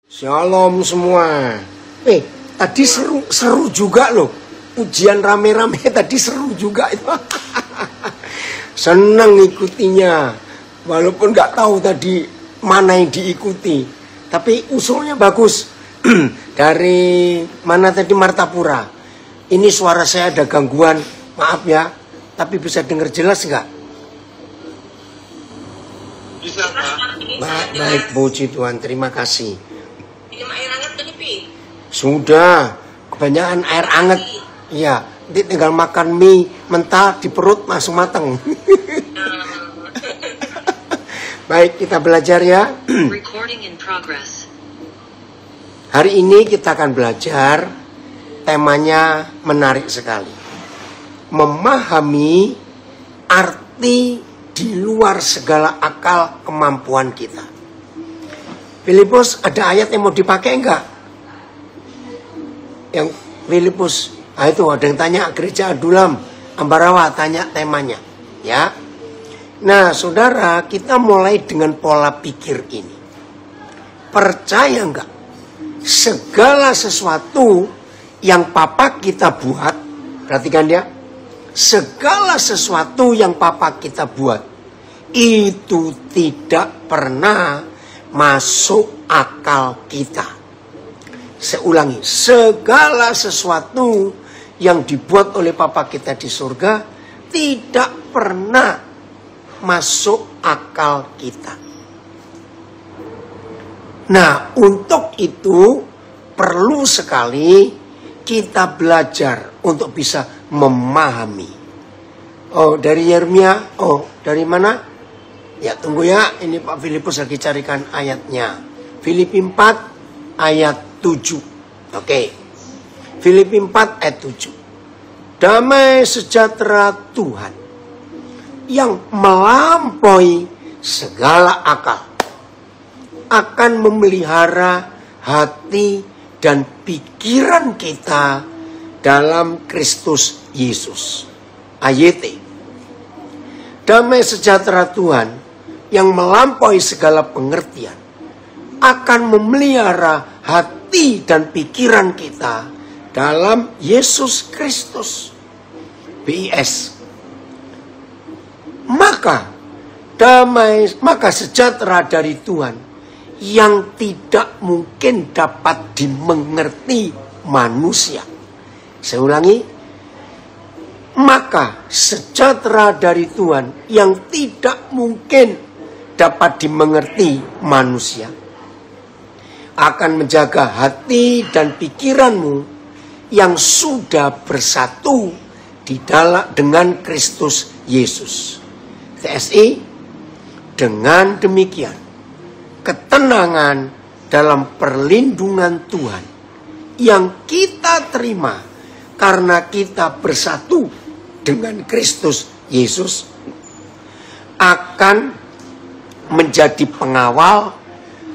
Shalom semua. Tadi seru juga loh. Ujian rame-rame tadi seru juga itu. Senang ikutinya. Walaupun nggak tahu tadi mana yang diikuti. Tapi usulnya bagus. Dari mana tadi, Martapura. Ini suara saya ada gangguan. Maaf ya. Tapi bisa dengar jelas nggak? Bisa, Pak. Baik, puji Tuhan. Terima kasih. Minum air hangat tuh, Pi. Sudah, kebanyakan air hangat. Iya, tinggal makan mie mentah di perut langsung matang. Baik, kita belajar ya. Recording in progress. Hari ini kita akan belajar, temanya menarik sekali. Memahami arti di luar segala akal kemampuan kita. Filipus, ada ayat yang mau dipakai enggak? Yang Filipus, itu ada yang tanya, Gereja Adulam Ambarawa tanya temanya, ya. Nah, saudara, kita mulai dengan pola pikir ini. Percaya enggak? Segala sesuatu yang papa kita buat, perhatikan ya, segala sesuatu yang papa kita buat itu tidak pernah masuk akal kita. Saya ulangi, segala sesuatu yang dibuat oleh papa kita di surga tidak pernah masuk akal kita. Nah, untuk itu perlu sekali kita belajar untuk bisa memahami. Oh, dari Yeremia. Oh, dari mana? Ya, tunggu ya. Ini Pak Filipus lagi carikan ayatnya. Filipi 4 ayat 7. Oke. Filipi 4 ayat 7. Damai sejahtera Tuhan yang melampaui segala akal akan memelihara hati dan pikiran kita dalam Kristus Yesus. AYT. Damai sejahtera Tuhan yang melampaui segala pengertian akan memelihara hati dan pikiran kita dalam Yesus Kristus. BIS. Maka sejahtera dari Tuhan yang tidak mungkin dapat dimengerti manusia. Saya ulangi. Maka sejahtera dari Tuhan yang tidak mungkin dapat dimengerti manusia akan menjaga hati dan pikiranmu yang sudah bersatu di dalam dengan Kristus Yesus. TSI, dengan demikian ketenangan dalam perlindungan Tuhan yang kita terima karena kita bersatu dengan Kristus Yesus akan menjadi pengawal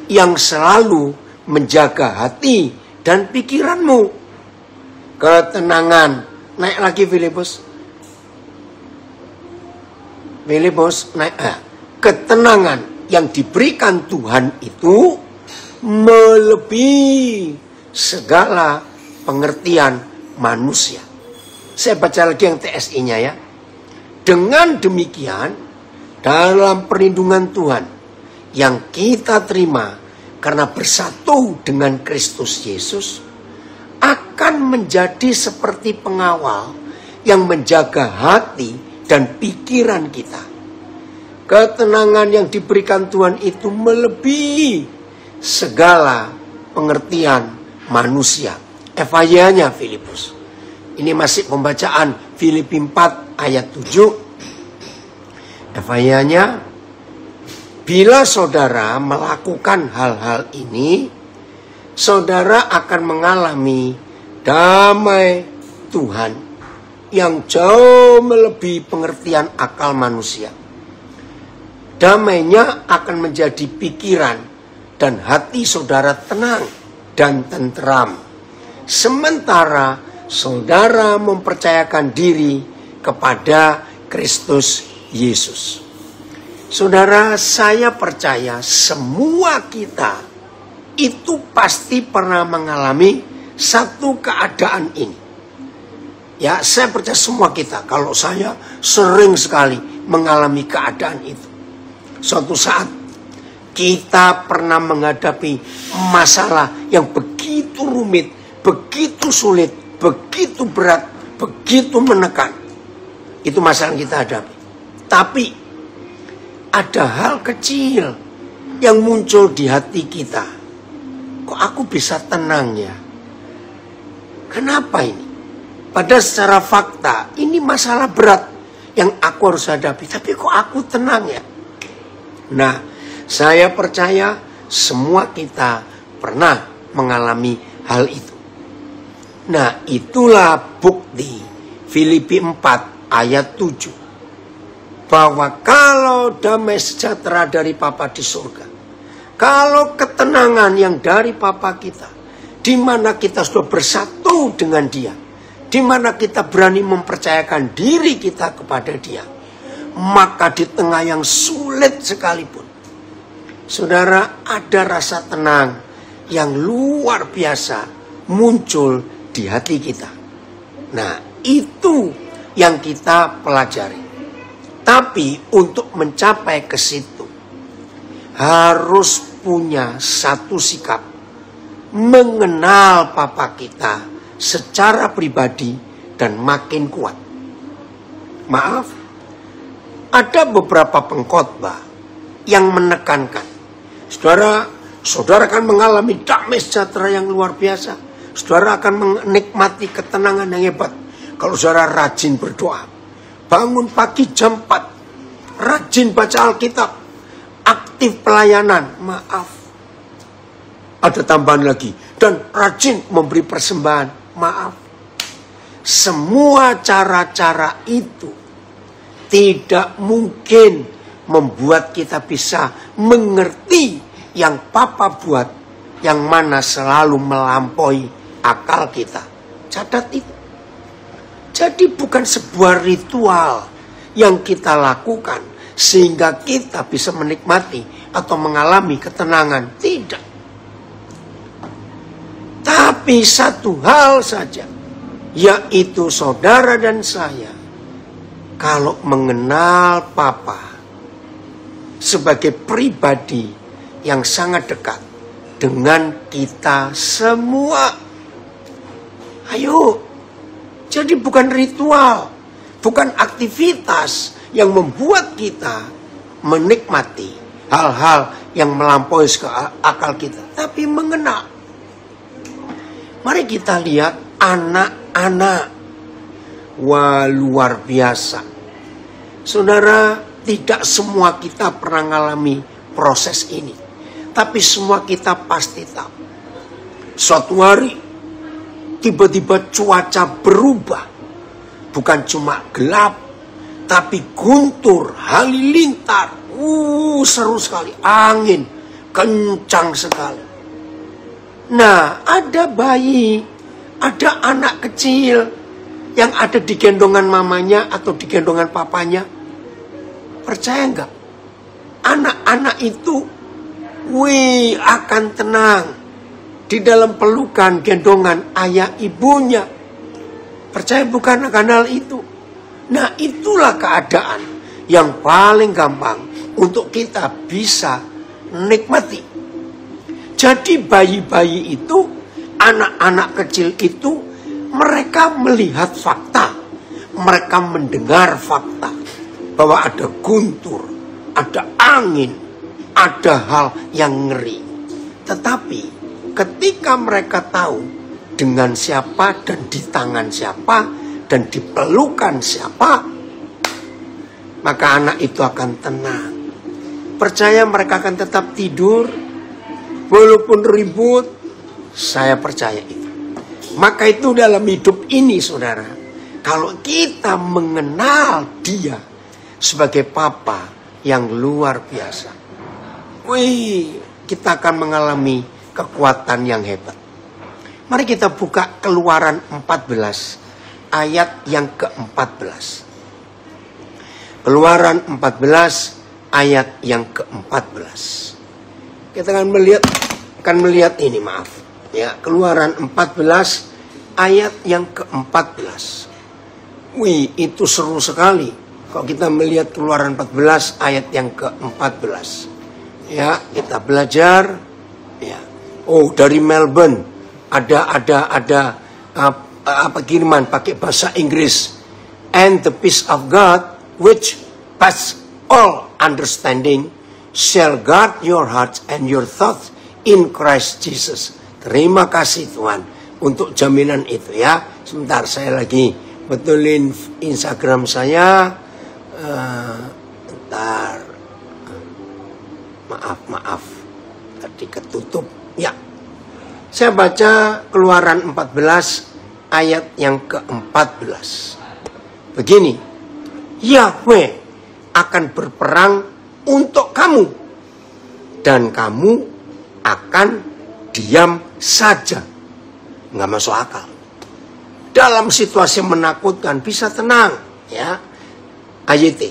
yang selalu menjaga hati dan pikiranmu. Ketenangan. Naik lagi Filipus. Filipus naik. Ketenangan yang diberikan Tuhan itu melebihi segala pengertian manusia. Saya baca lagi yang TSI-nya ya. Dengan demikian, dalam perlindungan Tuhan yang kita terima karena bersatu dengan Kristus Yesus akan menjadi seperti pengawal yang menjaga hati dan pikiran kita. Ketenangan yang diberikan Tuhan itu melebihi segala pengertian manusia. FAY-nya Filipus. Ini masih pembacaan Filipi 4 ayat 7. FAY-nya, bila saudara melakukan hal-hal ini, saudara akan mengalami damai Tuhan yang jauh melebihi pengertian akal manusia. Damainya akan menjadi pikiran dan hati saudara tenang dan tenteram. Sementara saudara mempercayakan diri kepada Kristus Yesus. Saudara, saya percaya semua kita itu pasti pernah mengalami satu keadaan ini. Ya, saya percaya semua kita, kalau saya sering sekali mengalami keadaan itu. Suatu saat kita pernah menghadapi masalah yang begitu rumit, begitu sulit, begitu berat, begitu menekan. Itu masalah yang kita hadapi. Tapi ada hal kecil yang muncul di hati kita. Kok aku bisa tenang ya? Kenapa ini? Padahal secara fakta ini masalah berat yang aku harus hadapi. Tapi kok aku tenang ya? Nah, saya percaya semua kita pernah mengalami hal itu. Nah, itulah bukti Filipi 4 ayat 7. Bahwa kalau damai sejahtera dari Bapa di surga, kalau ketenangan yang dari Bapa kita, di mana kita sudah bersatu dengan Dia, di mana kita berani mempercayakan diri kita kepada Dia, maka di tengah yang sulit sekalipun, saudara, ada rasa tenang yang luar biasa muncul di hati kita. Nah, itu yang kita pelajari. Tapi untuk mencapai ke situ harus punya satu sikap, mengenal Bapa kita secara pribadi dan makin kuat. Maaf, ada beberapa pengkhotbah yang menekankan, saudara akan mengalami damai sejahtera yang luar biasa. Saudara akan menikmati ketenangan yang hebat kalau saudara rajin berdoa. Bangun pagi jam 4, rajin baca Alkitab, aktif pelayanan. Maaf, ada tambahan lagi, dan rajin memberi persembahan. Maaf, semua cara-cara itu tidak mungkin membuat kita bisa mengerti yang Papa buat, yang mana selalu melampaui akal kita. Catat itu. Jadi bukan sebuah ritual yang kita lakukan sehingga kita bisa menikmati atau mengalami ketenangan. Tidak. Tapi satu hal saja, yaitu saudara dan saya, kalau mengenal Papa sebagai pribadi yang sangat dekat dengan kita semua. Ayo, jadi bukan ritual, bukan aktivitas yang membuat kita menikmati hal-hal yang melampaui akal kita, tapi mengenal. Mari kita lihat anak-anak. Wah, luar biasa. Saudara, tidak semua kita pernah mengalami proses ini, tapi semua kita pasti tahu. Suatu hari tiba-tiba cuaca berubah. Bukan cuma gelap, tapi guntur, halilintar. Seru sekali. Angin kencang sekali. Nah, ada bayi, ada anak kecil yang ada di gendongan mamanya atau di gendongan papanya. Percaya enggak? Anak-anak itu akan tenang di dalam pelukan gendongan ayah ibunya. Percaya bukan akan hal itu? Nah, itulah keadaan yang paling gampang untuk kita bisa nikmati. Jadi bayi-bayi itu, anak-anak kecil itu, mereka melihat fakta, mereka mendengar fakta bahwa ada guntur, ada angin, ada hal yang ngeri. Tetapi ketika mereka tahu dengan siapa dan di tangan siapa dan di pelukan siapa, maka anak itu akan tenang. Percaya mereka akan tetap tidur walaupun ribut. Saya percaya itu. Maka itu dalam hidup ini, saudara, kalau kita mengenal Dia sebagai Papa yang luar biasa, kita akan mengalami kekuatan yang hebat. Mari kita buka Keluaran 14 ayat yang ke-14. Keluaran 14 ayat yang ke-14. Kita akan melihat akan melihat ini, maaf. Ya, Keluaran 14 ayat yang ke-14. Wih, itu seru sekali. Kalau kita melihat Keluaran 14 ayat yang ke-14. Ya, kita belajar. Ya. Oh, dari Melbourne ada kiriman pakai bahasa Inggris. And the peace of God which passes all understanding shall guard your hearts and your thoughts in Christ Jesus. Terima kasih Tuhan untuk jaminan itu ya. Sebentar, saya lagi betulin Instagram saya. Bentar. Maaf. Tadi ketutup. Ya. Saya baca Keluaran 14 ayat yang ke-14. Begini. Yahweh akan berperang untuk kamu. Dan kamu akan diam saja. Nggak masuk akal. Dalam situasi menakutkan bisa tenang. Ya. AYT.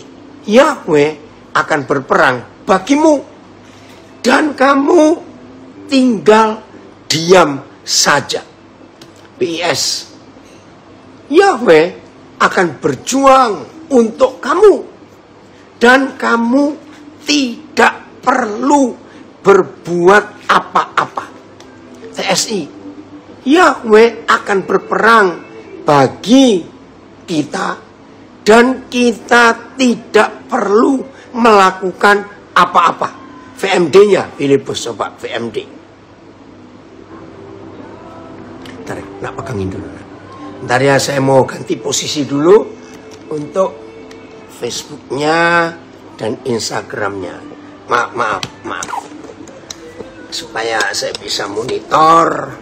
Yahweh akan berperang bagimu. Dan kamu tinggal diam saja. PIS. Yahweh akan berjuang untuk kamu. Dan kamu tidak perlu berbuat apa-apa. TSI. Yahweh akan berperang bagi kita. Dan kita tidak perlu melakukan apa-apa. VMD-nya, Filipus coba VMD. Bentar, nak pegangin dulu. Bentar ya, saya mau ganti posisi dulu untuk Facebooknya dan Instagramnya. Maaf. Supaya saya bisa monitor.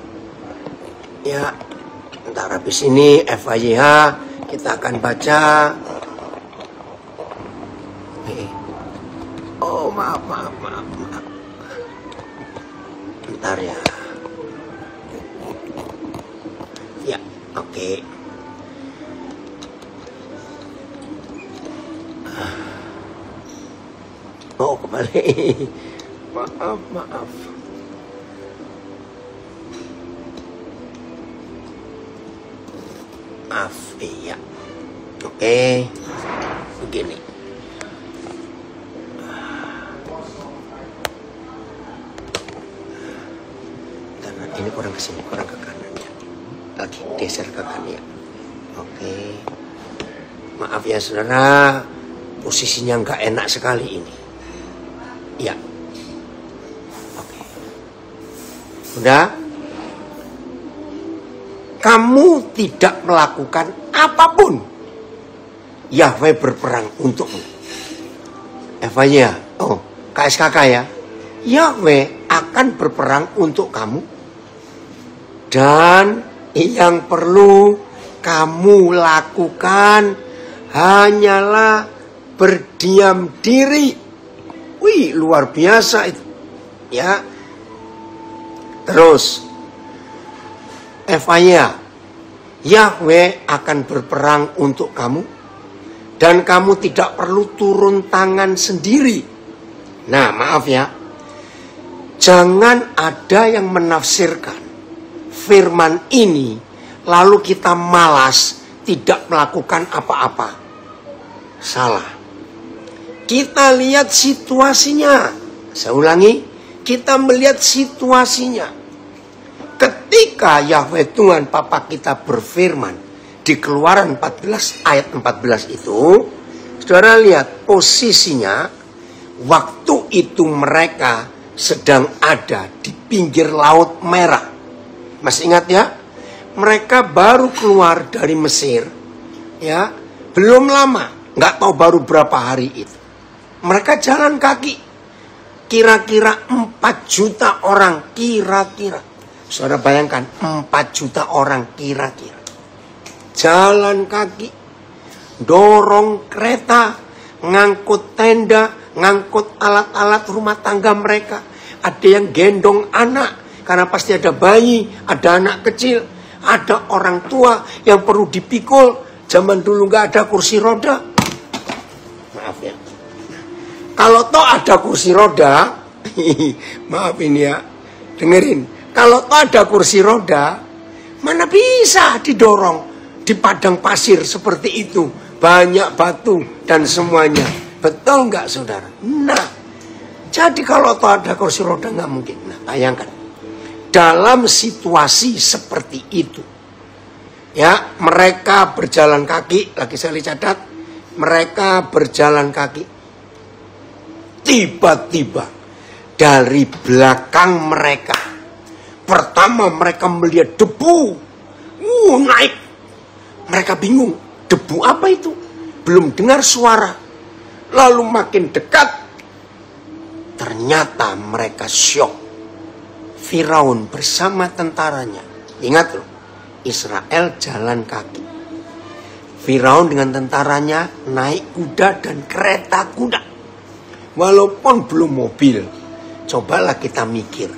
Ya, bentar habis ini FYH kita akan baca. Oh, maaf. Bentar ya. Ya, oke. Oh, kembali. Maaf. Maaf, iya. Oke. Begini. Ini kurang ke sini, kurang ke kanan ya. Lagi geser ke kanan ya. Oke. Maaf ya saudara, posisinya nggak enak sekali ini. Ya. Oke. Udah? Kamu tidak melakukan apapun. Yahweh berperang untukmu. Ya. Oh, KSKK ya. Yahweh akan berperang untuk kamu. Dan yang perlu kamu lakukan hanyalah berdiam diri. Wih, luar biasa itu. Ya. Terus. Yahweh akan berperang untuk kamu. Dan kamu tidak perlu turun tangan sendiri. Nah, maaf ya. Jangan ada yang menafsirkan firman ini, lalu kita malas tidak melakukan apa-apa. Salah. Kita lihat situasinya. Saya ulangi, kita melihat situasinya. Ketika Yahweh Tuhan Bapa kita berfirman di Keluaran 14 ayat 14 itu, saudara lihat posisinya, waktu itu mereka sedang ada di pinggir Laut Merah. Masih ingat ya? Mereka baru keluar dari Mesir. Ya, belum lama. Nggak tahu baru berapa hari itu. Mereka jalan kaki. Kira-kira 4 juta orang. Kira-kira. Saudara bayangkan 4 juta orang kira-kira. Jalan kaki. Dorong kereta. Ngangkut tenda. Ngangkut alat-alat rumah tangga mereka. Ada yang gendong anak. Karena pasti ada bayi, ada anak kecil, ada orang tua yang perlu dipikul. Zaman dulu nggak ada kursi roda. Maaf ya. Kalau toh ada kursi roda, maaf ini ya, dengerin. Kalau ada kursi roda, mana bisa didorong di padang pasir seperti itu, banyak batu dan semuanya. Betul nggak saudara? Nah, jadi kalau ada kursi roda nggak mungkin. Nah, bayangkan dalam situasi seperti itu, ya mereka berjalan kaki. Lagi saya catat, mereka berjalan kaki. Tiba-tiba dari belakang mereka, pertama mereka melihat debu, naik. Mereka bingung, debu apa itu? Belum dengar suara. Lalu makin dekat, ternyata mereka syok. Firaun bersama tentaranya. Ingat loh, Israel jalan kaki. Firaun dengan tentaranya naik kuda dan kereta kuda. Walaupun belum mobil, cobalah kita mikir,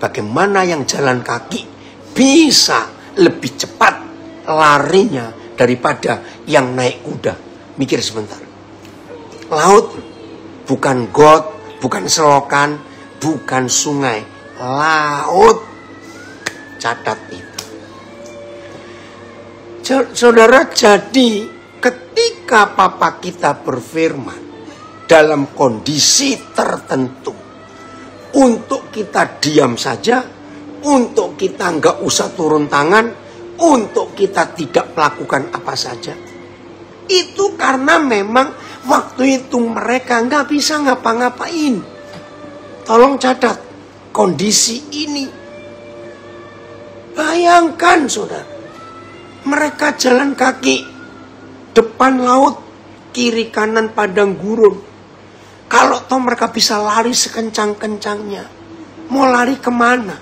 bagaimana yang jalan kaki bisa lebih cepat larinya daripada yang naik kuda. Mikir sebentar. Laut bukan got, bukan selokan, bukan sungai. Laut. Catat itu. Saudara, jadi ketika Papa kita berfirman dalam kondisi tertentu, untuk kita diam saja, untuk kita nggak usah turun tangan, untuk kita tidak melakukan apa saja, itu karena memang waktu itu mereka nggak bisa ngapa-ngapain. Tolong catat kondisi ini. Bayangkan saudara, mereka jalan kaki, depan laut, kiri kanan padang gurun. Kalau toh mereka bisa lari sekencang-kencangnya, mau lari kemana?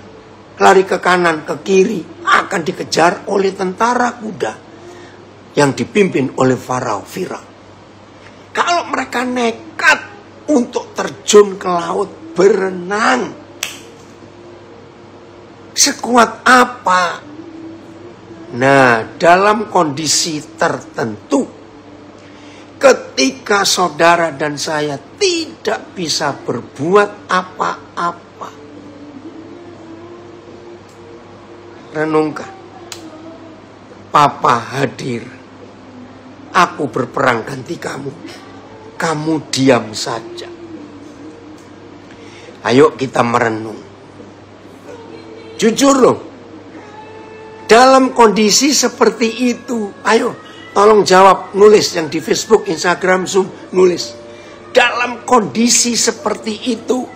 Lari ke kanan, ke kiri, akan dikejar oleh tentara kuda yang dipimpin oleh Firaun. Kalau mereka nekat untuk terjun ke laut, berenang, sekuat apa? Nah, dalam kondisi tertentu, ketika saudara dan saya tidak bisa berbuat apa-apa, renungkan. Papa hadir. Aku berperang ganti kamu. Kamu diam saja. Ayo kita merenung. Jujur loh. Dalam kondisi seperti itu, ayo tolong jawab, nulis yang di Facebook, Instagram, Zoom, nulis. Dalam kondisi seperti itu,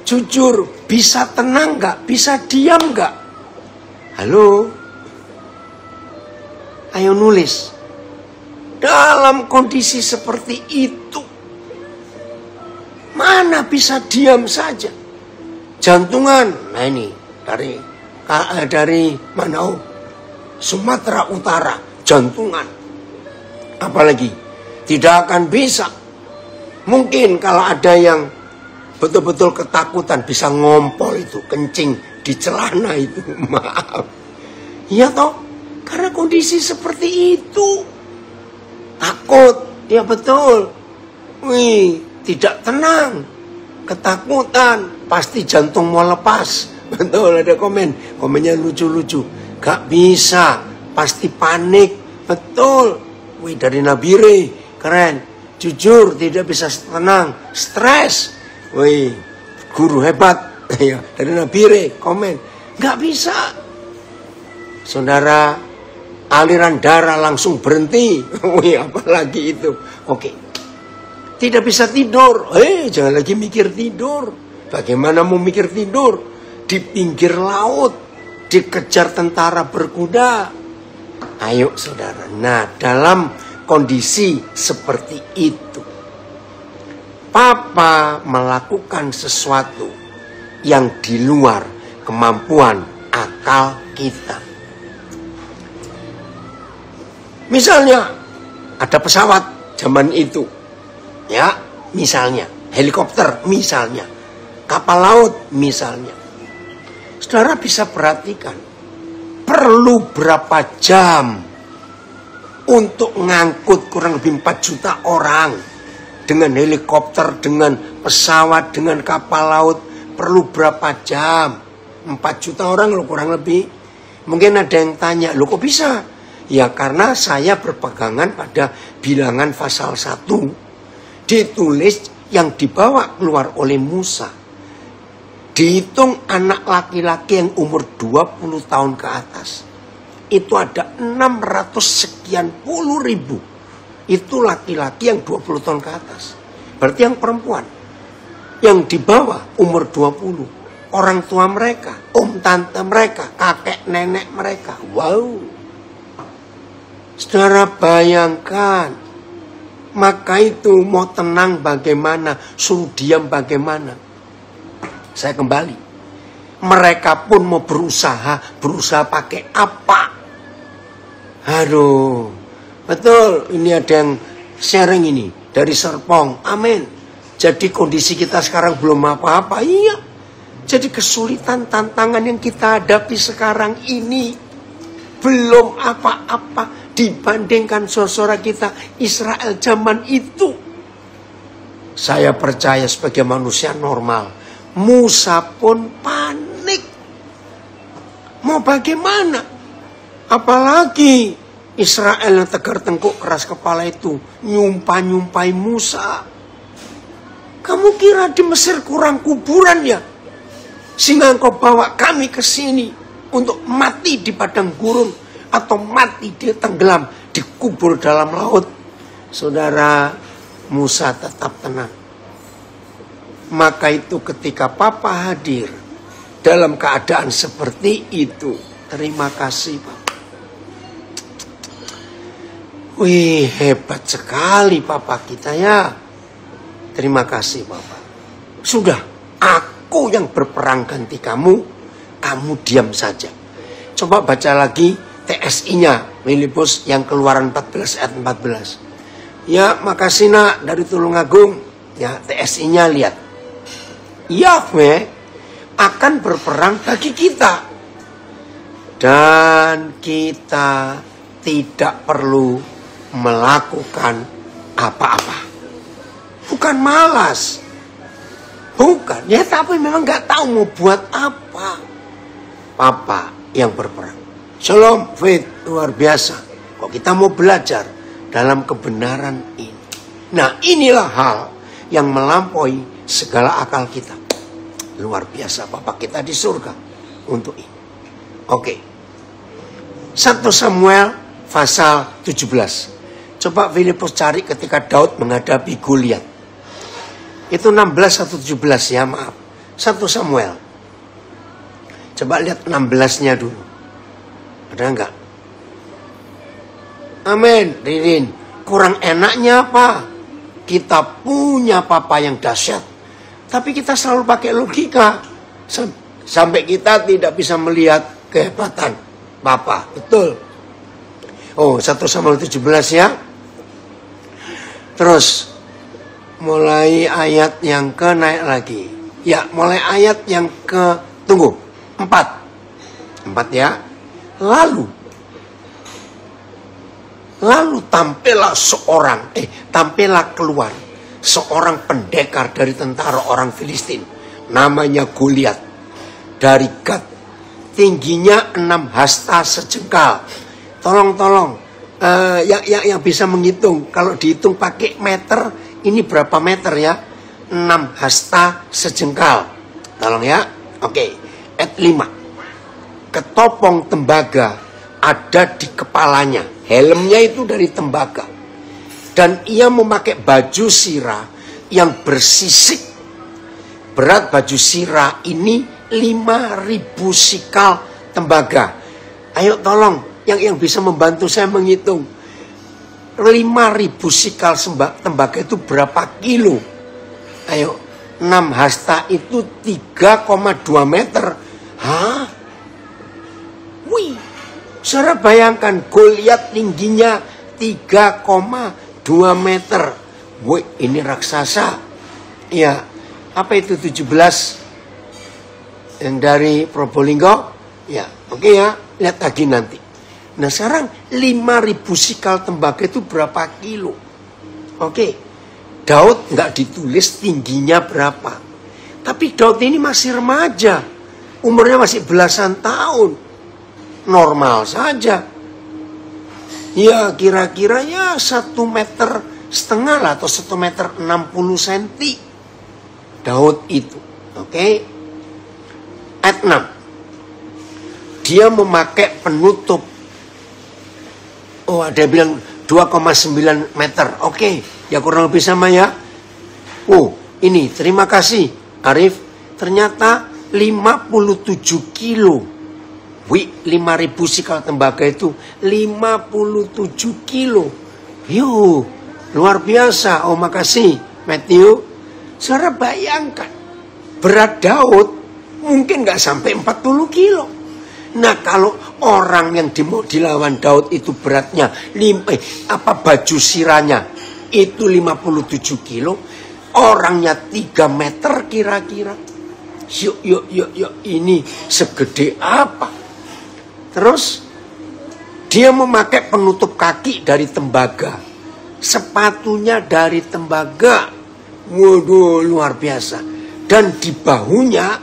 jujur, bisa tenang gak? Bisa diam gak? Halo? Ayo nulis. Dalam kondisi seperti itu, mana bisa diam saja? Jantungan, nah ini dari mana? Sumatera Utara, jantungan. Apalagi tidak akan bisa. Mungkin kalau ada yang betul-betul ketakutan bisa ngompol itu, kencing di celana itu, maaf. Iya toh, karena kondisi seperti itu. Takut, ya betul. Tidak tenang, ketakutan, pasti jantung mau lepas. Betul, ada komennya lucu-lucu. Gak bisa, pasti panik. Betul. Dari Nabire, keren. Jujur, tidak bisa tenang, stres. Guru hebat. Dari Nabire, komen. Gak bisa. Saudara, aliran darah langsung berhenti. Apalagi itu. Oke. Tidak bisa tidur. Jangan lagi mikir tidur. Bagaimana mau mikir tidur? Di pinggir laut, dikejar tentara berkuda. Ayo saudara. Nah, dalam kondisi seperti itu, Papa melakukan sesuatu yang di luar kemampuan akal kita. Misalnya ada pesawat zaman itu, ya, misalnya helikopter, misalnya kapal laut, misalnya. Saudara bisa perhatikan, perlu berapa jam untuk ngangkut kurang lebih 4 juta orang dengan helikopter, dengan pesawat, dengan kapal laut, perlu berapa jam? 4 juta orang loh kurang lebih. Mungkin ada yang tanya, loh kok bisa? Ya karena saya berpegangan pada bilangan pasal 1. Ditulis yang dibawa keluar oleh Musa. Dihitung anak laki-laki yang umur 20 tahun ke atas. Itu ada 600 sekian puluh ribu. Itu laki-laki yang 20 tahun ke atas. Berarti yang perempuan. Yang di bawah umur 20. Orang tua mereka, om tante mereka, kakek nenek mereka. Wow. Saudara bayangkan. Maka itu mau tenang bagaimana, suruh diam bagaimana. Saya kembali. Mereka pun mau berusaha pakai apa? Aduh. Betul, ini ada yang sharing ini dari Serpong. Amin. Jadi kondisi kita sekarang belum apa-apa. Iya. Jadi kesulitan, tantangan yang kita hadapi sekarang ini belum apa-apa dibandingkan saudara kita Israel zaman itu. Saya percaya sebagai manusia normal, Musa pun panik. Mau bagaimana? Apalagi Israel yang tegar tengkuk keras kepala itu nyumpai Musa. Kamu kira di Mesir kurang kuburan ya? Sehingga engkau bawa kami ke sini untuk mati di padang gurun atau mati di tenggelam, dikubur dalam laut. Saudara, Musa tetap tenang. Maka itu ketika Papa hadir dalam keadaan seperti itu, terima kasih Papa. Wih, hebat sekali Papa kita ya. Terima kasih Papa. Sudah, aku yang berperang ganti kamu diam saja. Coba baca lagi TSI-nya, Filipus yang Keluaran 14 ayat 14. Ya, makasih nak dari Tulungagung. Ya, TSI-nya lihat. Yahweh akan berperang bagi kita. Dan kita tidak perlu melakukan apa-apa. Bukan malas. Bukan, ya tapi memang gak tahu mau buat apa. Papa yang berperang. Shalom, Faith, luar biasa. Kok kita mau belajar dalam kebenaran ini. Nah inilah hal yang melampaui segala akal kita. Luar biasa Papa kita di surga untuk ini. Oke. 1 Samuel pasal 17. Coba Filipus cari ketika Daud menghadapi Goliat. Itu 16 atau 17 ya, maaf. 1 Samuel. Coba lihat 16-nya dulu. Ada enggak? Amin, Ririn. Kurang enaknya apa? Kita punya Papa yang dahsyat. Tapi kita selalu pakai logika. Sampai kita tidak bisa melihat kehebatan Papa. Betul. Oh, 1 Samuel 17 ya. Terus mulai ayat yang ke naik lagi. Ya, mulai ayat yang ke 4 ya. Lalu tampillah keluar seorang pendekar dari tentara orang Filistin, namanya Goliat dari Gat. Tingginya 6 hasta sejengkal. Tolong yang bisa menghitung, kalau dihitung pakai meter, ini berapa meter ya? 6 hasta sejengkal. Tolong ya. Oke. Ayat 5. Ketopong tembaga ada di kepalanya. Helmnya itu dari tembaga. Dan ia memakai baju sirah yang bersisik. Berat baju sirah ini 5.000 sikal tembaga. Ayo tolong yang bisa membantu saya menghitung. 5.000 sikal tembaga itu berapa kilo? Ayo, 6 hasta itu 3,2 meter. Hah? Wih, saudara bayangkan Goliat tingginya 3,2 meter. Wih, ini raksasa. Ya, apa itu 17? Yang dari Probolinggo? Ya, oke ya, lihat lagi nanti. Nah sekarang 5.000 sikal tembaga itu berapa kilo? Oke, Daud nggak ditulis tingginya berapa. Tapi Daud ini masih remaja. umurnya masih belasan tahun. Normal saja. Ya kira-kira ya 1,5 meter lah, atau 1,60 meter Daud itu. Oke. Ayat 6. Dia memakai penutup. Oh, ada bilang 2,9 meter. Oke, ya kurang lebih sama ya. Oh, ini terima kasih Arif. Ternyata 57 kilo. 5.000 sikal tembaga itu 57 kilo. Yuh, luar biasa. Oh, makasih Matthew. Saudara bayangkan, berat Daud mungkin nggak sampai 40 kilo. Nah, kalau orang yang mau dilawan Daud itu beratnya baju sirahnya itu 57 kilo, orangnya 3 meter kira-kira. Yuk, ini segede apa? Terus dia memakai penutup kaki dari tembaga, sepatunya dari tembaga. Waduh, luar biasa. Dan di bahunya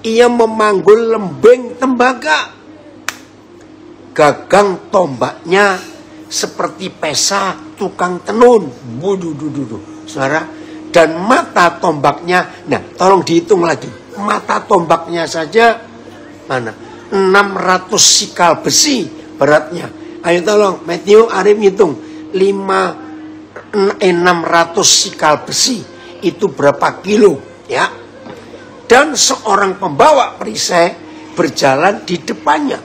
ia memanggul lembing tembaga. Gagang tombaknya seperti pesa tukang tenun. Waduh, saudara. Dan mata tombaknya, nah tolong dihitung lagi. Mata tombaknya saja mana? 600 sikal besi beratnya. Ayo tolong Matthew, Arif hitung. 600 sikal besi itu berapa kilo ya? Dan seorang pembawa perisai berjalan di depannya.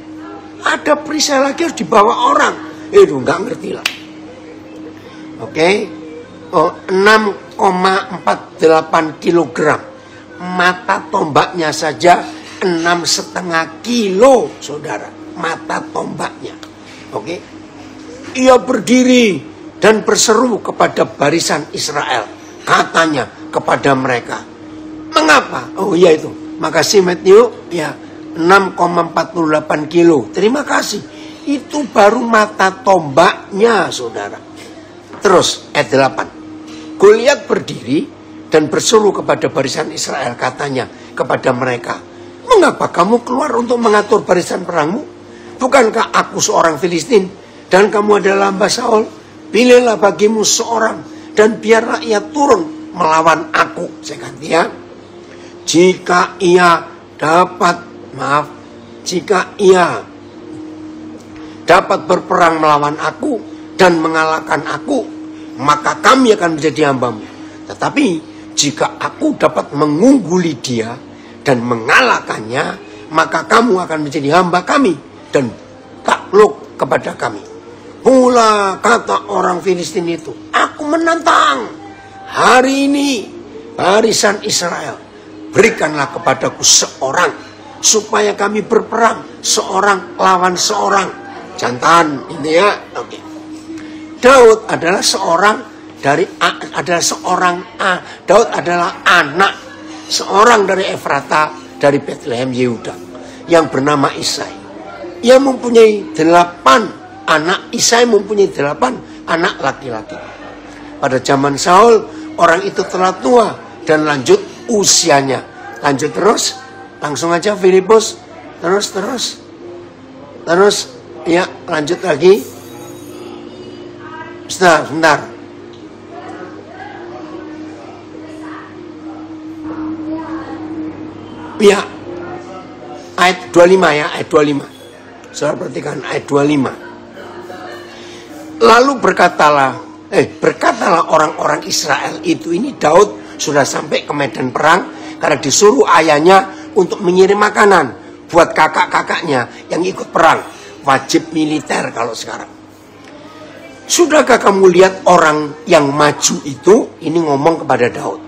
Ada perisai lagi harus dibawa orang. Itu nggak ngerti lah. Oke. 6,48 kilogram. Mata tombaknya saja 6,5 kilo, saudara. Mata tombaknya. Oke. Ia berdiri dan berseru kepada barisan Israel. Katanya kepada mereka, mengapa? Oh iya itu. Makasih Matthew. Ya, 6,48 kilo. Terima kasih. Itu baru mata tombaknya, saudara. Terus ayat 8. Goliat berdiri dan berseru kepada barisan Israel. Katanya kepada mereka, mengapa kamu keluar untuk mengatur barisan perangmu? Bukankah aku seorang Filistin dan kamu adalah hamba Saul? Pilihlah bagimu seorang dan biarlah ia turun melawan aku. Saya ganti ya. Jika ia dapat berperang melawan aku dan mengalahkan aku, maka kami akan menjadi hambamu. Tetapi jika aku dapat mengungguli dia dan mengalahkannya, maka kamu akan menjadi hamba kami dan takluk kepada kami. Pula kata orang Filistin itu, aku menantang hari ini barisan Israel, berikanlah kepadaku seorang supaya kami berperang seorang lawan seorang. Jantan ini ya. Oke. Daud adalah Daud adalah anak seorang dari Efrata dari Bethlehem Yehuda yang bernama Isai. Ia mempunyai 8 anak. Isai mempunyai 8 anak laki-laki. Pada zaman Saul, orang itu telah tua dan lanjut usianya. Lanjut terus, langsung aja Filipus. Terus, ya lanjut lagi. Sebentar. Ya, ayat 25 ya, ayat 25. Saudara perhatikan ayat 25. Lalu berkatalah orang-orang Israel itu, ini Daud sudah sampai ke medan perang karena disuruh ayahnya untuk mengirim makanan buat kakak-kakaknya yang ikut perang. Wajib militer kalau sekarang. Sudahkah kamu lihat orang yang maju itu? Ini ngomong kepada Daud.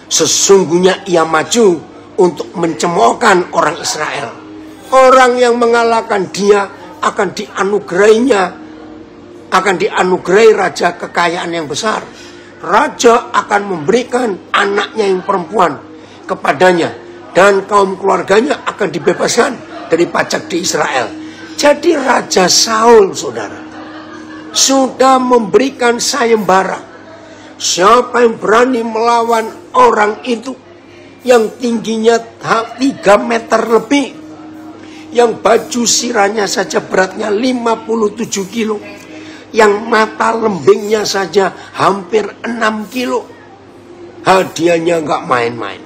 Sesungguhnya ia maju untuk mencemoohkan orang Israel. Orang yang mengalahkan dia akan dianugerahi raja kekayaan yang besar. Raja akan memberikan anaknya yang perempuan kepadanya dan kaum keluarganya akan dibebaskan dari pajak di Israel. Jadi Raja Saul, saudara, sudah memberikan sayembara. Siapa yang berani melawan orang itu, yang tingginya 3 meter lebih, yang baju sirahnya saja beratnya 57 kilo, yang mata lembingnya saja hampir 6 kilo. Hadiahnya nggak main-main.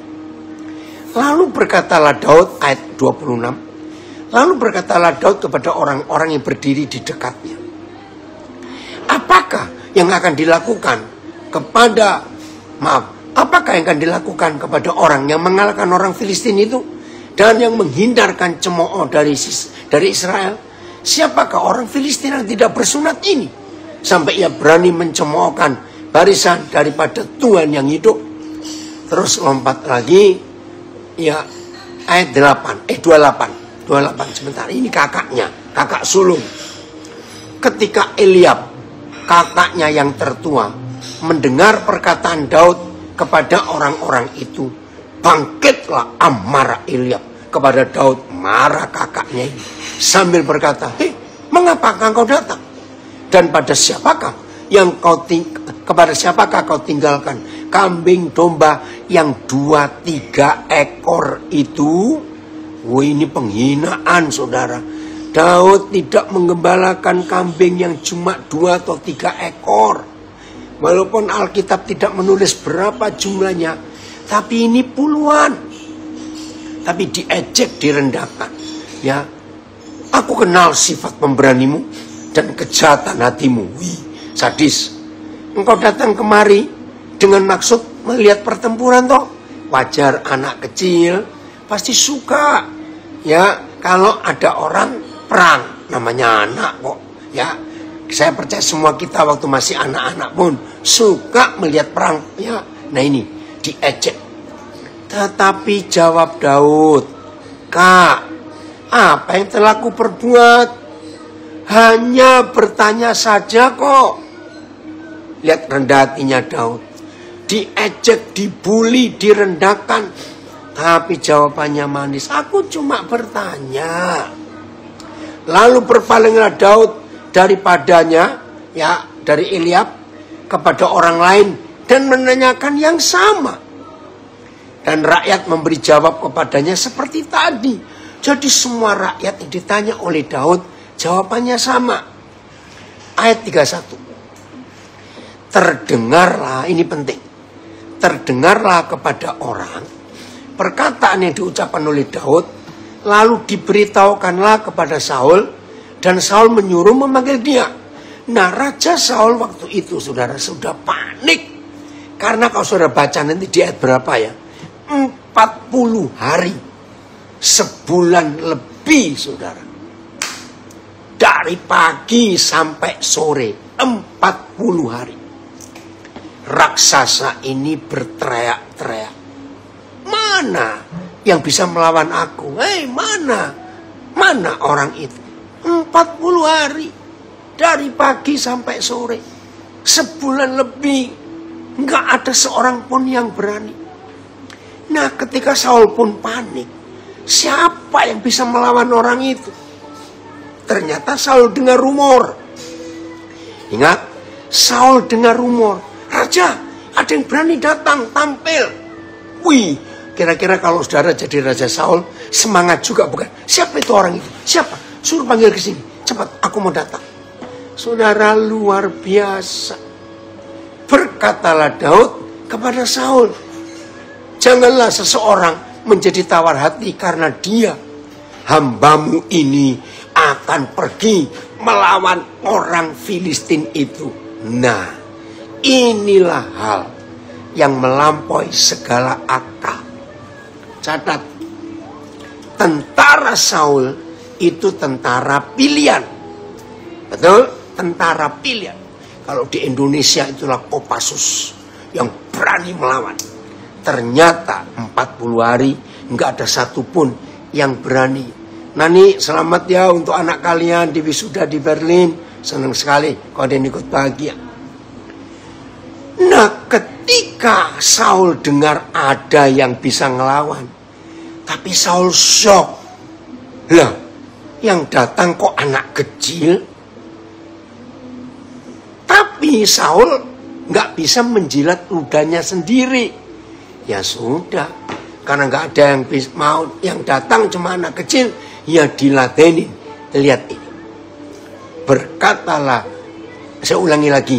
Lalu berkatalah Daud, ayat 26, lalu berkatalah Daud kepada orang-orang yang berdiri di dekatnya, apakah yang akan dilakukan apakah yang akan dilakukan kepada orang yang mengalahkan orang Filistin itu dan yang menghindarkan cemooh dari Israel? Siapakah orang Filistin yang tidak bersunat ini sampai ia berani mencemoohkan barisan daripada Tuhan yang hidup? Terus lompat lagi, ya, ayat 28 sebentar. Ini kakak sulung. Ketika Eliab, kakaknya yang tertua, mendengar perkataan Daud kepada orang-orang itu, bangkitlah amarah Eliab kepada Daud, marah kakaknya ini, sambil berkata, mengapakah engkau datang? Dan kepada siapakah kau tinggalkan kambing domba yang 2-3 ekor itu? Ini penghinaan, saudara. Daud tidak menggembalakan kambing yang cuma 2 atau 3 ekor. Walaupun Alkitab tidak menulis berapa jumlahnya, tapi ini puluhan. Tapi diejek, direndahkan. Ya, aku kenal sifat pemberanimu dan kejahatan hatimu. Sadis. Engkau datang kemari dengan maksud melihat pertempuran toh. Wajar, anak kecil pasti suka. Ya, kalau ada orang perang, namanya anak kok. Ya, saya percaya semua kita waktu masih anak-anak pun suka melihat perang. Ya, nah ini diejek. Tetapi jawab Daud, Kak, apa yang telah ku perbuat? Hanya bertanya saja kok. Lihat rendah hatinya Daud. Diejek, dibully, direndahkan. Tapi jawabannya manis. Aku cuma bertanya. Lalu berpalinglah Daud daripadanya, ya, dari Eliab kepada orang lain dan menanyakan yang sama. Dan rakyat memberi jawab kepadanya seperti tadi. Jadi semua rakyat yang ditanya oleh Daud, jawabannya sama. Ayat 31. Terdengarlah, ini penting. Terdengarlah kepada orang perkataan yang diucapkan oleh Daud, lalu diberitahukanlah kepada Saul, dan Saul menyuruh memanggil dia. Nah, Raja Saul waktu itu, saudara, sudah panik. Karena kalau saudara baca nanti di ayat berapa ya? 40 hari. Sebulan lebih, saudara. Dari pagi sampai sore. 40 hari. Raksasa ini berteriak-teriak. Mana yang bisa melawan aku? Mana orang itu? 40 hari. Dari pagi sampai sore. Sebulan lebih. Nggak ada seorang pun yang berani. Nah, ketika Saul pun panik. Siapa yang bisa melawan orang itu? Ternyata Saul dengar rumor. Ingat, Saul dengar rumor. Raja, ada yang berani datang, tampil. Wih, kira-kira kalau saudara jadi Raja Saul, semangat juga bukan? Siapa itu orang itu? Siapa? Suruh panggil ke sini. Cepat, aku mau datang. Saudara, luar biasa. Berkatalah Daud kepada Saul, janganlah seseorang menjadi tawar hati karena dia, hambamu ini akan pergi melawan orang Filistin itu. Nah, inilah hal yang melampaui segala akal. Catat, tentara Saul itu tentara pilihan. Betul? Tentara pilihan. Kalau di Indonesia itulah Kopassus yang berani melawan. Ternyata 40 hari nggak ada satupun yang berani. Nani, selamat ya untuk anak kalian di wisuda di Berlin. Senang sekali kalau ada yang ikut bahagia. Nah, ketika Saul dengar ada yang bisa ngelawan, tapi Saul shock. Lah, yang datang kok anak kecil? Tapi Saul nggak bisa menjilat ludahnya sendiri. Ya sudah, karena nggak ada yang mau, yang datang cuma anak kecil, ya diladenin. Lihat ini. Berkatalah, saya ulangi lagi,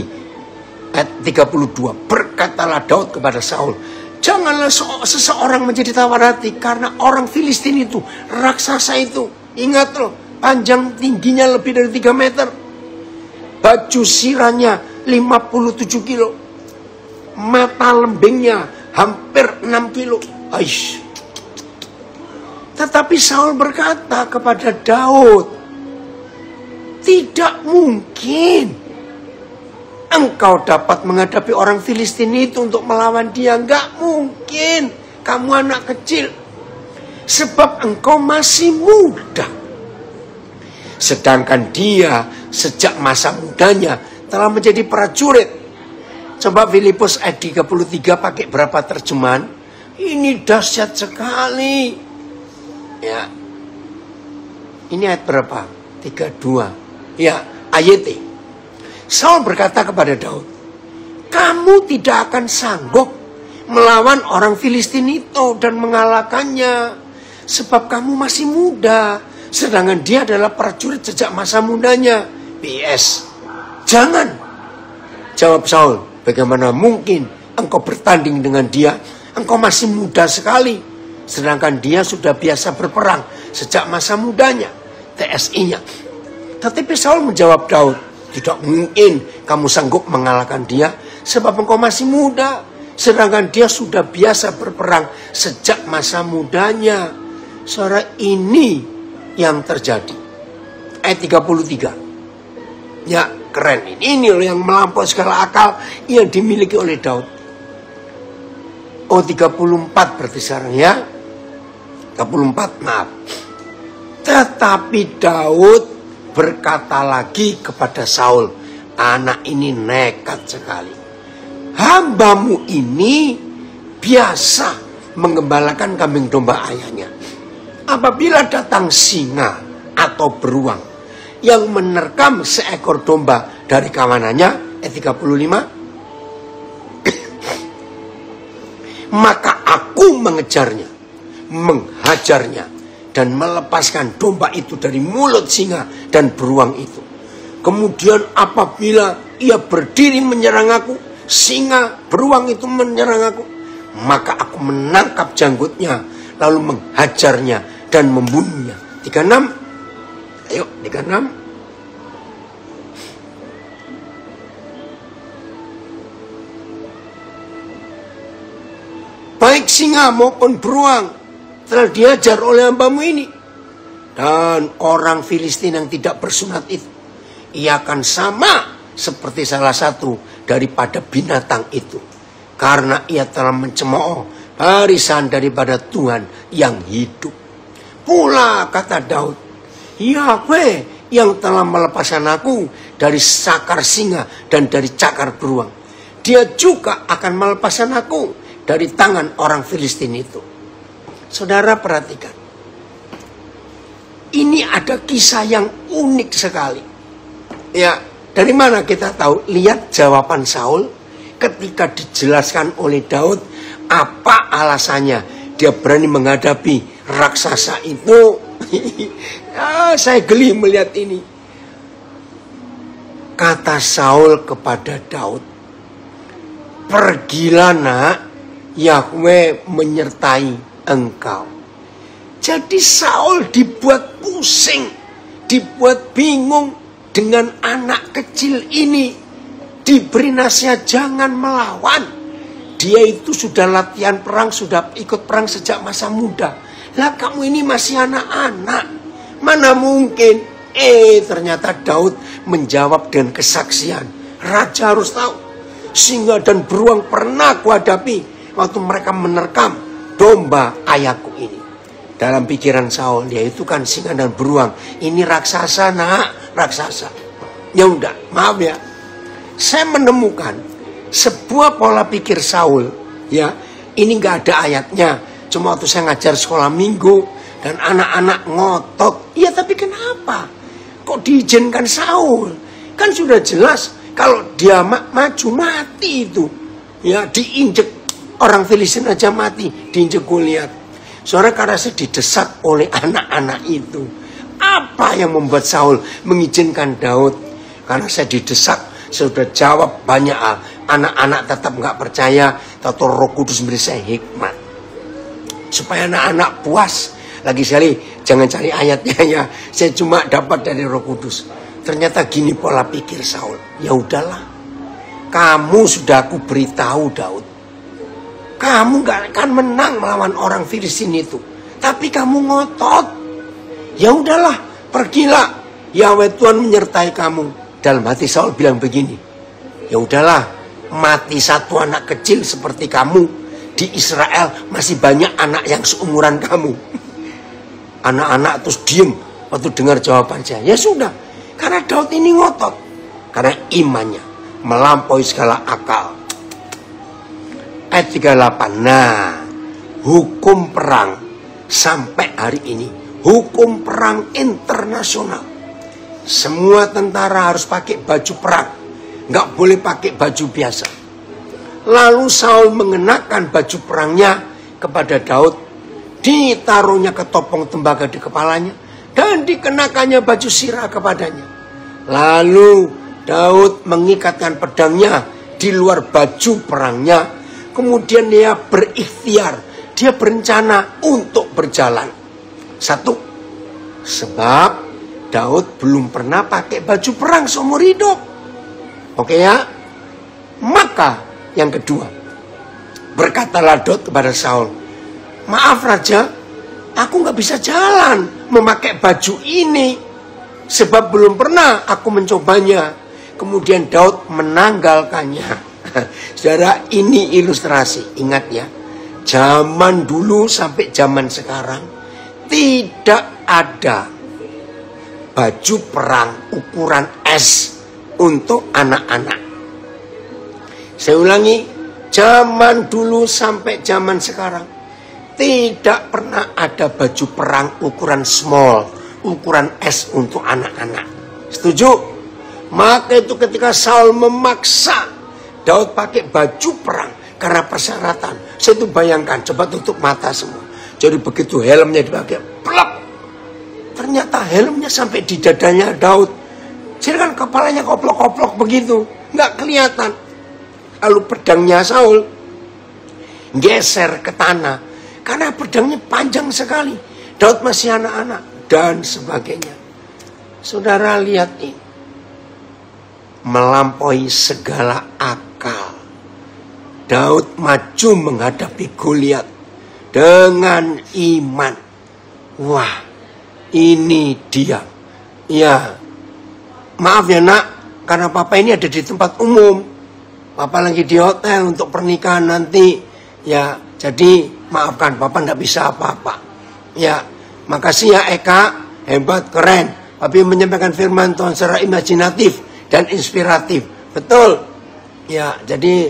ayat 32. Berkatalah Daud kepada Saul, janganlah seseorang menjadi tawar hati, karena orang Filistin itu, raksasa itu, ingat loh, panjang tingginya lebih dari 3 meter. Baju sirahnya 57 kilo. Mata lembingnya hampir 6 kilo. Aish. Tetapi Saul berkata kepada Daud, tidak mungkin engkau dapat menghadapi orang Filistin itu untuk melawan dia. Enggak mungkin. Kamu anak kecil. Sebab engkau masih muda. Sedangkan dia sejak masa mudanya telah menjadi prajurit. Coba Filipus ayat 33 pakai berapa terjemahan? Ini dahsyat sekali. Ya. Ini ayat berapa? 32. Ya, ayat. Saul berkata kepada Daud, kamu tidak akan sanggup melawan orang Filistin itu dan mengalahkannya. Sebab kamu masih muda. Sedangkan dia adalah prajurit sejak masa mudanya. PS. Jangan. Jawab Saul, bagaimana mungkin engkau bertanding dengan dia? Engkau masih muda sekali. Sedangkan dia sudah biasa berperang sejak masa mudanya. TSI-nya. Tetapi Saul menjawab Daud, tidak mungkin kamu sanggup mengalahkan dia. Sebab engkau masih muda. Sedangkan dia sudah biasa berperang sejak masa mudanya. Saudara, ini yang terjadi. Ayat 33. Ya, keren ini. Ini loh yang melampaui segala akal yang dimiliki oleh Daud. Oh, 34 berarti sekarang ya. 34, maaf. Tetapi Daud berkata lagi kepada Saul, anak ini nekat sekali. Hambamu ini biasa menggembalakan kambing domba ayahnya. Apabila datang singa atau beruang yang menerkam seekor domba dari kawanannya, ayat 35, maka aku mengejarnya, menghajarnya, dan melepaskan domba itu dari mulut singa dan beruang itu. Kemudian apabila ia berdiri menyerang aku, singa, beruang itu menyerang aku, maka aku menangkap janggutnya, lalu menghajarnya dan membunuhnya. 36. Ayo, 36. Baik singa maupun beruang telah diajar oleh hambamu ini. Dan orang Filistin yang tidak bersunat itu, ia akan sama seperti salah satu daripada binatang itu. Karena ia telah mencemooh barisan daripada Tuhan yang hidup. Pula kata Daud, Yahweh yang telah melepaskan aku dari sakar singa dan dari cakar beruang, dia juga akan melepaskan aku dari tangan orang Filistin itu. Saudara perhatikan. Ini ada kisah yang unik sekali. Ya, dari mana kita tahu? Lihat jawaban Saul ketika dijelaskan oleh Daud apa alasannya dia berani menghadapi raksasa itu. Ya, saya geli melihat ini. Kata Saul kepada Daud, pergilah nak, Yahweh menyertai engkau. Jadi Saul dibuat pusing, dibuat bingung dengan anak kecil ini. Diberi nasihat jangan melawan. Dia itu sudah latihan perang, sudah ikut perang sejak masa muda. Lah kamu ini masih anak-anak. Mana mungkin? Ternyata Daud menjawab dengan kesaksian. Raja harus tahu. Singa dan beruang pernah kuhadapi waktu mereka menerkam domba ayahku ini. Dalam pikiran Saul, dia itu kan singa dan beruang. Ini raksasa nak, raksasa. Ya udah, maaf ya. Saya menemukan sebuah pola pikir Saul. Ya, ini nggak ada ayatnya. Cuma waktu saya ngajar sekolah minggu dan anak-anak ngotot. Ya tapi kenapa? Kok diizinkan Saul? Kan sudah jelas kalau dia maju mati itu. Ya, diinjek Orang Filistin aja mati diinjek Goliat. Saudara, karena saya didesak oleh anak-anak itu. Apa yang membuat Saul mengizinkan Daud? Karena saya didesak, saya sudah jawab banyak hal. Anak-anak tetap nggak percaya, tapi Roh Kudus beri saya hikmat. Supaya anak-anak puas. Lagi sekali, jangan cari ayatnya ya. Saya cuma dapat dari Roh Kudus. Ternyata gini pola pikir Saul. Ya udahlah, kamu sudah aku beritahu Daud, kamu gak akan menang melawan orang Filistin itu. Tapi kamu ngotot. Ya udahlah, pergilah. Yahweh Tuhan menyertai kamu. Dalam hati Saul bilang begini, ya udahlah, mati satu anak kecil seperti kamu. Di Israel masih banyak anak yang seumuran kamu. Anak-anak terus diem waktu dengar jawaban saya. Ya sudah, karena Daud ini ngotot. Karena imannya melampaui segala akal. Ayat 38. Nah, hukum perang sampai hari ini, hukum perang internasional. Semua tentara harus pakai baju perang, nggak boleh pakai baju biasa. Lalu Saul mengenakan baju perangnya kepada Daud, ditaruhnya ketopong tembaga di kepalanya, dan dikenakannya baju sirah kepadanya. Lalu Daud mengikatkan pedangnya di luar baju perangnya. Kemudian dia berikhtiar, dia berencana untuk berjalan. Satu, sebab Daud belum pernah pakai baju perang seumur hidup. Oke ya? Maka yang kedua, berkatalah Daud kepada Saul, maaf Raja, aku gak bisa jalan memakai baju ini, sebab belum pernah aku mencobanya. Kemudian Daud menanggalkannya. Saudara, ini ilustrasi. Ingat ya, zaman dulu sampai zaman sekarang tidak ada baju perang ukuran S untuk anak-anak. Saya ulangi, zaman dulu sampai zaman sekarang tidak pernah ada baju perang ukuran small, ukuran S untuk anak-anak. Setuju? Maka itu ketika Saul memaksa Daud pakai baju perang karena persyaratan. Saya itu bayangkan, coba tutup mata semua. Jadi begitu helmnya dipakai, plak. Ternyata helmnya sampai di dadanya Daud. Jadi kan kepalanya koplok-koplok begitu, nggak kelihatan. Lalu pedangnya Saul geser ke tanah karena pedangnya panjang sekali. Daud masih anak-anak dan sebagainya. Saudara lihat ini, melampaui segala akal. Daud maju menghadapi Goliat dengan iman. Wah, ini dia. Ya, maaf ya nak, karena papa ini ada di tempat umum. Papa lagi di hotel untuk pernikahan nanti. Ya, jadi maafkan, papa nggak bisa apa-apa. Ya, makasih ya Eka, hebat, keren. Papi menyampaikan firman Tuhan secara imajinatif dan inspiratif. Betul. Ya, jadi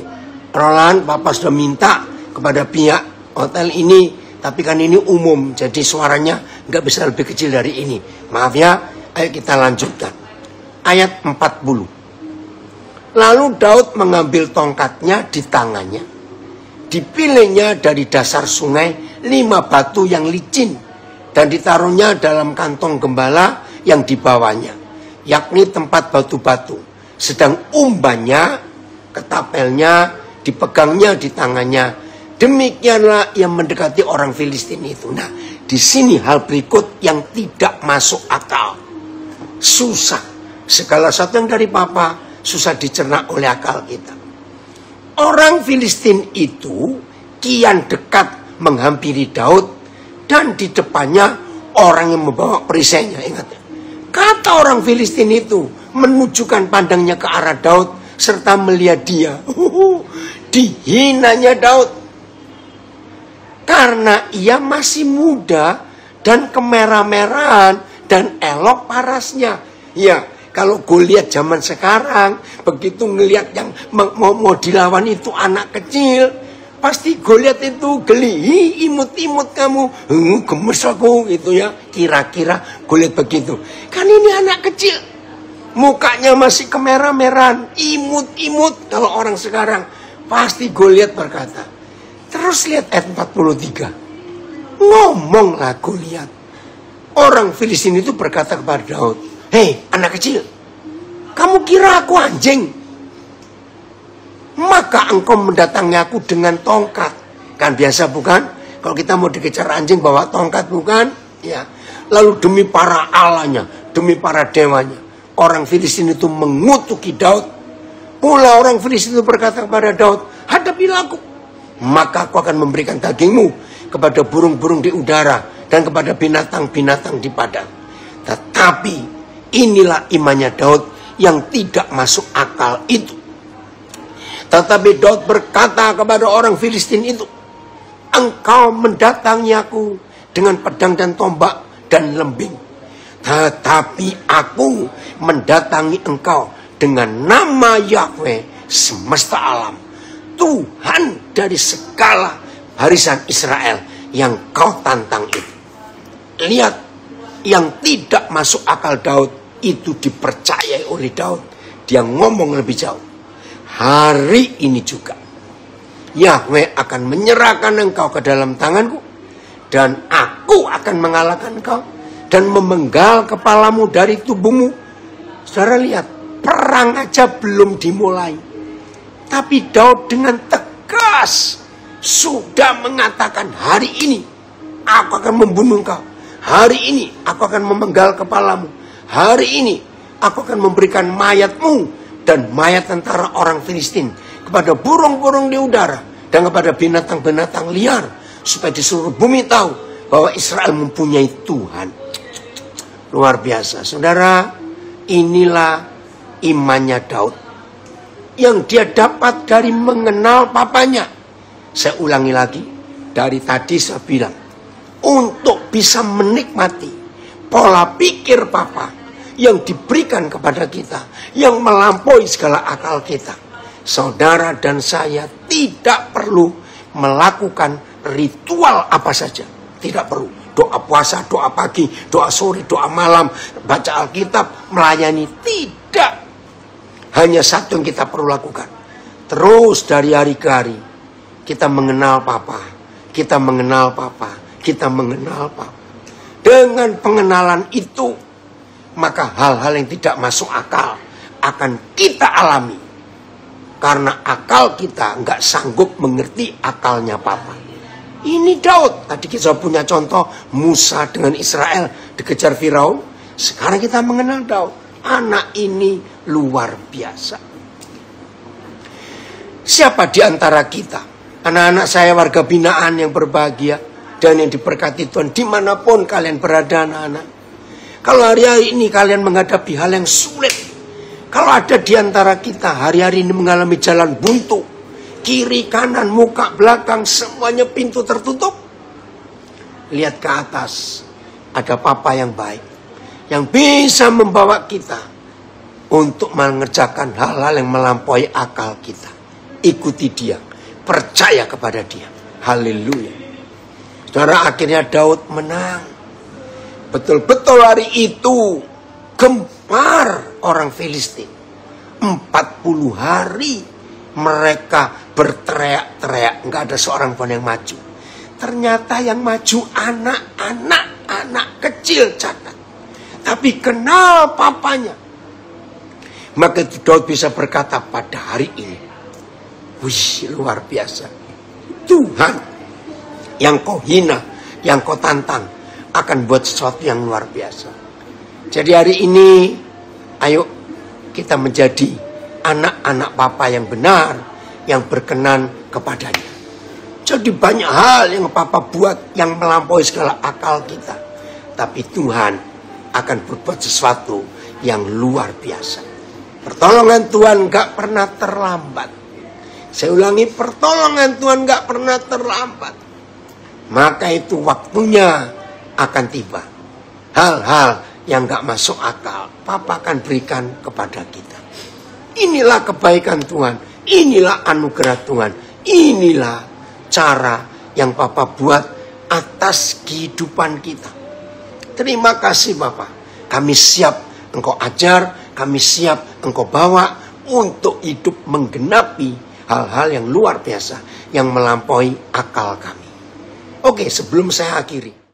Roland, papa sudah minta kepada pihak hotel ini, tapi kan ini umum, jadi suaranya nggak bisa lebih kecil dari ini. Maaf ya, ayo kita lanjutkan. Ayat 40. Lalu Daud mengambil tongkatnya di tangannya. Dipilihnya dari dasar sungai 5 batu yang licin, dan ditaruhnya dalam kantong gembala yang dibawanya, yakni tempat batu-batu. Sedang umbannya, ketapelnya, dipegangnya di tangannya. Demikianlah yang mendekati orang Filistin itu. Nah, di sini hal berikut yang tidak masuk akal. Susah. Segala sesuatu yang dari papa susah dicerna oleh akal kita. Orang Filistin itu kian dekat menghampiri Daud, dan di depannya orang yang membawa perisainya. Ingat ya? Kata orang Filistin itu menunjukkan pandangnya ke arah Daud serta melihat dia. Dihinanya Daud karena ia masih muda dan kemerah-merahan dan elok parasnya. Ya, kalau Goliat zaman sekarang begitu ngelihat yang mau dilawan itu anak kecil, pasti Goliat itu geli, imut-imut kamu, gemes aku gitu ya. Kira-kira Goliat begitu. Kan ini anak kecil, mukanya masih kemerah-merahan, imut-imut. Kalau orang sekarang pasti Goliat berkata, Terus lihat ayat 43. Ngomonglah Goliat. Orang Filistin itu berkata kepada Daud, "Hei anak kecil, kamu kira aku anjing? Maka engkau mendatangi aku dengan tongkat." Kan biasa bukan? Kalau kita mau dikejar anjing bawa tongkat bukan? Ya. Lalu demi para allahnya, demi para dewanya, orang Filistin itu mengutuki Daud. Pula orang Filistin itu berkata kepada Daud, "Hadapilah aku, maka aku akan memberikan dagingmu kepada burung-burung di udara dan kepada binatang-binatang di padang." Tetapi inilah imannya Daud yang tidak masuk akal itu. Tetapi Daud berkata kepada orang Filistin itu, "Engkau mendatangi aku dengan pedang dan tombak dan lembing. Tetapi aku mendatangi engkau dengan nama Yahweh semesta alam, Tuhan dari segala barisan Israel yang kau tantang itu." Lihat, yang tidak masuk akal Daud itu dipercayai oleh Daud. Dia ngomong lebih jauh. Hari ini juga Yahweh akan menyerahkan engkau ke dalam tanganku, dan aku akan mengalahkan engkau dan memenggal kepalamu dari tubuhmu. Saudara lihat, perang aja belum dimulai, tapi Daud dengan tegas sudah mengatakan, "Hari ini aku akan membunuh engkau. Hari ini aku akan memenggal kepalamu. Hari ini aku akan memberikan mayatmu dan mayat tentara orang Filistin kepada burung-burung di udara dan kepada binatang-binatang liar, supaya di seluruh bumi tahu bahwa Israel mempunyai Tuhan." Luar biasa, saudara. Inilah imannya Daud yang dia dapat dari mengenal papanya. Saya ulangi lagi, dari tadi saya bilang, untuk bisa menikmati pola pikir papa yang diberikan kepada kita, yang melampaui segala akal kita, saudara dan saya tidak perlu melakukan ritual apa saja. Tidak perlu. Doa puasa, doa pagi, doa sore, doa malam, baca Alkitab, melayani. Tidak. Hanya satu yang kita perlu lakukan. Terus dari hari ke hari, kita mengenal papa. Kita mengenal papa. Kita mengenal papa. Dengan pengenalan itu, maka hal-hal yang tidak masuk akal akan kita alami. Karena akal kita nggak sanggup mengerti akalnya papa. Ini Daud. Tadi kita punya contoh Musa dengan Israel dikejar Firaun. Sekarang kita mengenal Daud. Anak ini luar biasa. Siapa di antara kita, anak-anak saya warga binaan yang berbahagia dan yang diberkati Tuhan dimanapun kalian berada anak-anak. Kalau hari-hari ini kalian menghadapi hal yang sulit, kalau ada di antara kita hari-hari ini mengalami jalan buntu, kiri, kanan, muka, belakang, semuanya pintu tertutup, lihat ke atas. Ada papa yang baik, yang bisa membawa kita untuk mengerjakan hal-hal yang melampaui akal kita. Ikuti dia, percaya kepada dia. Haleluya. Saudara, akhirnya Daud menang. Betul-betul hari itu gempar orang Filistin. 40 hari mereka berteriak-teriak, nggak ada seorang pun yang maju. Ternyata yang maju anak kecil, catat. Tapi kenal papanya. Maka Daud bisa berkata pada hari ini, wih, luar biasa. Tuhan yang kau hina, yang kau tantang, akan buat sesuatu yang luar biasa. Jadi hari ini, ayo kita menjadi anak-anak papa yang benar, yang berkenan kepadanya. Jadi banyak hal yang papa buat yang melampaui segala akal kita. Tapi Tuhan akan berbuat sesuatu yang luar biasa. Pertolongan Tuhan gak pernah terlambat. Saya ulangi, pertolongan Tuhan gak pernah terlambat. Maka itu waktunya akan tiba. Hal-hal yang gak masuk akal, papa akan berikan kepada kita. Inilah kebaikan Tuhan. Inilah anugerah Tuhan. Inilah cara yang papa buat atas kehidupan kita. Terima kasih Bapak. Kami siap engkau ajar, kami siap engkau bawa untuk hidup menggenapi hal-hal yang luar biasa, yang melampaui akal kami. Oke, sebelum saya akhiri,